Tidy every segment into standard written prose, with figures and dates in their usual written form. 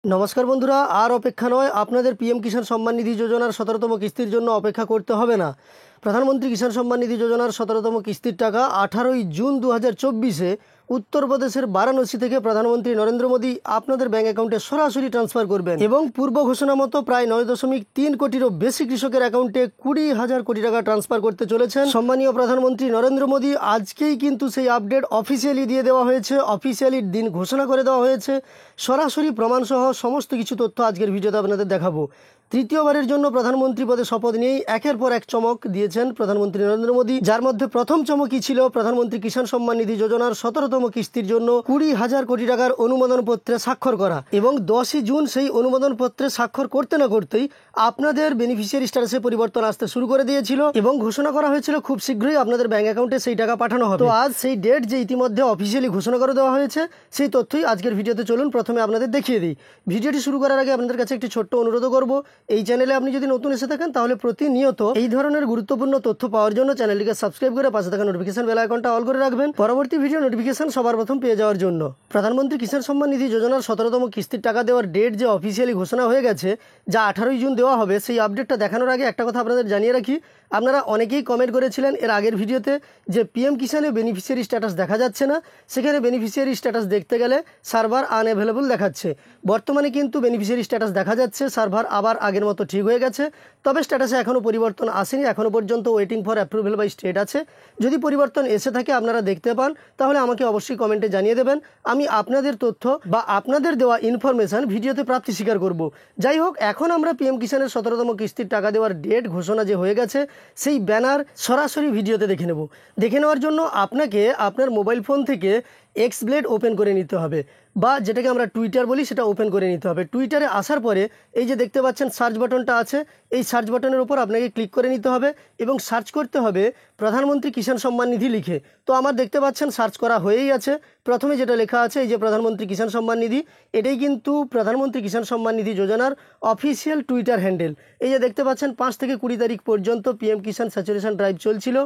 নমস্কার বন্ধুরা, আর অপেক্ষা নয়। আপনাদের পিএম কিষাণ সম্মান নিধি যোজনার 17তম কিস্তির জন্য অপেক্ষা করতে হবে না। প্রধানমন্ত্রী কিষাণ সম্মান নিধি যোজনার 17তম কিস্তির টাকা 18ই জুন 2024-এ উত্তরপ্রদেশের বারাণসী থেকে প্রধানমন্ত্রী নরেন্দ্র মোদী আপনাদের ব্যাঙ্ক অ্যাকাউন্টে সরাসরি ট্রান্সফার করবেন এবং পূর্ব ঘোষণা মতো প্রায় 9.3 কোটিরও বেশি কৃষকের অ্যাকাউন্টে 20,000 কোটি টাকা ট্রান্সফার করতে চলেছেন সম্মানীয় প্রধানমন্ত্রী নরেন্দ্র মোদী। আজকেই কিন্তু সেই আপডেট অফিসিয়ালি দিয়ে দেওয়া হয়েছে, অফিসিয়ালি দিন ঘোষণা করে দেওয়া হয়েছে। সরাসরি প্রমাণসহ সমস্ত কিছু তথ্য আজকের ভিডিওতে আপনাদের দেখাবো। তৃতীয়বারের জন্য প্রধানমন্ত্রী পদে শপথ নিয়েই একের পর এক চমক দিয়েছেন প্রধানমন্ত্রী নরেন্দ্র মোদী, যার মধ্যে প্রথম চমকই ছিল প্রধানমন্ত্রী কিষাণ সম্মান নিধি যোজনার 17তম কিস্তির জন্য 20,000 কোটি টাকার অনুমোদন পত্রে স্বাক্ষর করা। এবং 10ই জুন সেই অনুমোদন পত্রে স্বাক্ষর করতে না করতেই আপনাদের বেনিফিশিয়ারি স্ট্যাটাসে পরিবর্তন আসতে শুরু করে দিয়েছিল এবং ঘোষণা করা হয়েছিল খুব শীঘ্রই আপনাদের ব্যাংক অ্যাকাউন্টে সেই টাকা পাঠানো হবে। তো আজ সেই ডেট যে ইতিমধ্যে অফিসিয়ালি ঘোষণা করে দেওয়া হয়েছে, সেই তথ্যই আজকের ভিডিওতে চলুন প্রথমে আপনাদের দেখিয়ে দিই। ভিডিওটি শুরু করার আগে আপনাদের কাছে একটি ছোট্ট অনুরোধ করব, এই চ্যানেলে আপনি যদি নতুন এসে থাকেন তাহলে প্রতিনিয়ত এই ধরনের গুরুত্বপূর্ণ তথ্য পাওয়ার জন্য চ্যানেলটিকে সাবস্ক্রাইব করে পাশে থাকা নোটিফিকেশন বেল আইকনটা অল করে রাখবেন পরবর্তী ভিডিও নোটিফিকেশন সবার প্রথম পেয়ে যাওয়ার জন্য। প্রধানমন্ত্রী কিষাণ সম্মান নিধি যোজনার 17তম কিস্তির টাকা দেওয়ার ডেট যে অফিসিয়ালি ঘোষণা হয়ে গেছে, যা 18ই জুন দেওয়া হবে, সেই আপডেটটা দেখানোর আগে একটা কথা আপনাদের জানিয়ে রাখি। আপনারা অনেকেই কমেন্ট করেছিলেন এর আগের ভিডিওতে যে পিএম কিষাণে বেনিফিশিয়ারি স্ট্যাটাস দেখা যাচ্ছে না, সেখানে বেনিফিশিয়ারি স্ট্যাটাস দেখতে গেলে সার্ভার আনঅ্যাভেলেবল দেখাচ্ছে। বর্তমানে কিন্তু বেনিফিশিয়ারি স্ট্যাটাস দেখা যাচ্ছে, সার্ভার আবার আগের মতো ঠিক হয়ে গেছে। তবে স্ট্যাটাসে এখনও পরিবর্তন আসেনি, এখনও পর্যন্ত waiting for approval by state আছে। যদি পরিবর্তন এসে থাকে, আপনারা দেখতে পান, তাহলে আমাকে অবশ্যই কমেন্টে জানিয়ে দেবেন। আমি আপনাদের তথ্য বা আপনাদের দেওয়া ইনফরমেশান ভিডিওতে প্রাপ্তি স্বীকার করব। যাই হোক, এখন আমরা পিএম কিষাণের 17তম কিস্তির টাকা দেওয়ার ডেট ঘোষণা যে হয়ে গেছে, সেই ব্যানার সরাসরি ভিডিওতে দেখে নেব। দেখে নেওয়ার জন্য আপনাকে আপনার মোবাইল ফোন থেকে এক্স ব্লেড ওপেন করে নিতে হবে, বা যেটাকে আমরা টুইটার বলি, সেটা ওপেন করে নিতে হবে। টুইটারে আসার পরে এই যে দেখতে পাচ্ছেন সার্চ বাটনটা আছে, এই সার্চ বাটনের উপর আপনাকে ক্লিক করে নিতে হবে এবং সার্চ করতে হবে প্রধানমন্ত্রী কিষাণ সম্মান নিধি লিখে। তো আমার দেখতে পাচ্ছেন সার্চ করা হয়েই আছে। প্রথমে যেটা লেখা আছে, এই যে প্রধানমন্ত্রী কিষাণ সম্মান নিধি, এটাই কিন্তু প্রধানমন্ত্রী কিষাণ সম্মান নিধি যোজনার অফিসিয়াল টুইটার হ্যান্ডেল। এই যে দেখতে পাচ্ছেন 5 থেকে 20 তারিখ পর্যন্ত পিএম কিষাণ স্যাচুরেশন ড্রাইভ চলছিল,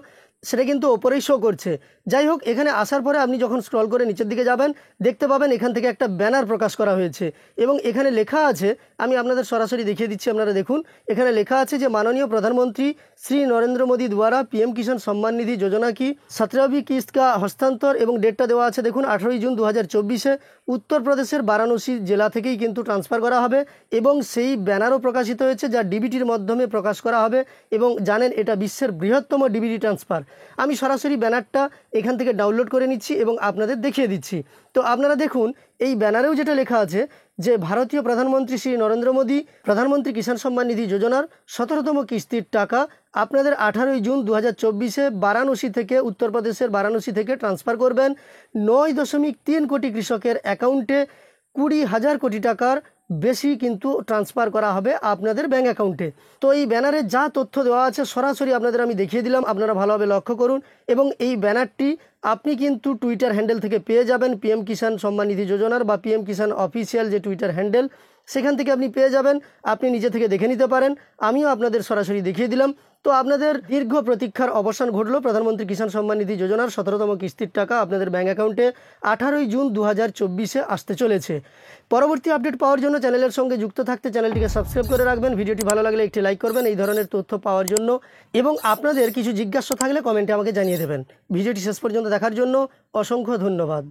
সেটা কিন্তু ওপরেই শো করছে। যাই হোক, এখানে আসার পরে আপনি যখন স্ক্রল করে নিচের দিকে যাবেন, দেখতে পাবেন এখান থেকে একটা ব্যানার প্রকাশ করা হয়েছে এবং এখানে লেখা আছে, আমি আপনাদের সরাসরি দেখিয়ে দিচ্ছি, আপনারা দেখুন। এখানে লেখা আছে যে माननीय प्रधानमंत्री श्री नरेंद्र मोदी द्वारा पीएम किसान सम्मान निधि योजना की 17वीं किस्त का हस्तांतर এবং ডেটটা দেওয়া আছে দেখুন 18ই জুন 2024-এ উত্তরপ্রদেশের বারাণসী জেলা থেকেই কিন্তু ট্রান্সফার করা হবে এবং সেই ব্যানারও প্রকাশিত হয়েছে, যা ডিবিটির মাধ্যমে প্রকাশ করা হবে। এবং জানেন এটা বিশ্বের বৃহত্তম ডিবিটি ট্রান্সফার। আমি সরাসরি ব্যানারটা এখান থেকে ডাউনলোড করে নিচ্ছি এবং আপনাদের দেখিয়ে দিচ্ছি। তো আপনারা দেখুন, এই ব্যানারেও যেটা লেখা আছে যে ভারতীয় প্রধানমন্ত্রী শ্রী নরেন্দ্র মোদী প্রধানমন্ত্রী কিষাণ সম্মান নিধি যোজনার 17তম কিস্তির টাকা আপনাদের 18ই জুন 2024-এ বারাণসী থেকে, উত্তরপ্রদেশের বারাণসী থেকে ট্রান্সফার করবেন 9.3 কোটি কৃষকের অ্যাকাউন্টে। 20,000 কোটি টাকার বেশি কিন্তু ট্রান্সফার করা হবে আপনাদের ব্যাঙ্ক অ্যাকাউন্টে। তো এই ব্যানারে যা তথ্য দেওয়া আছে সরাসরি আপনাদের আমি দেখিয়ে দিলাম, আপনারা ভালোভাবে লক্ষ্য করুন। এবং এই ব্যানারটি আপনি কিন্তু টুইটার হ্যান্ডেল থেকে পেয়ে যাবেন, পিএম কিষাণ সম্মান নিধি যোজনার বা পিএম কিষাণ অফিসিয়াল যে টুইটার হ্যান্ডেল, সেখান থেকে আপনি পেয়ে যাবেন। আপনি নিজে থেকে দেখে নিতে পারেন, আমিও আপনাদের সরাসরি দেখিয়ে দিলাম। তো আপনাদের দীর্ঘ প্রতীক্ষার অবসান ঘটলো। প্রধানমন্ত্রী কিষাণ সম্মান নিধি যোজনার 17তম কিস্তির টাকা আপনাদের ব্যাঙ্ক অ্যাকাউন্টে 18ই জুন 2024-এ আসতে চলেছে। পরবর্তী আপডেট পাওয়ার জন্য চ্যানেলের সঙ্গে যুক্ত থাকতে চ্যানেলটিকে সাবস্ক্রাইব করে রাখবেন। ভিডিওটি ভালো লাগলে একটি লাইক করবেন এই ধরনের তথ্য পাওয়ার জন্য, এবং আপনাদের কিছু জিজ্ঞাসা থাকলে কমেন্টে আমাকে জানিয়ে দেবেন। ভিডিওটি শেষ পর্যন্ত দেখার জন্য অসংখ্য ধন্যবাদ।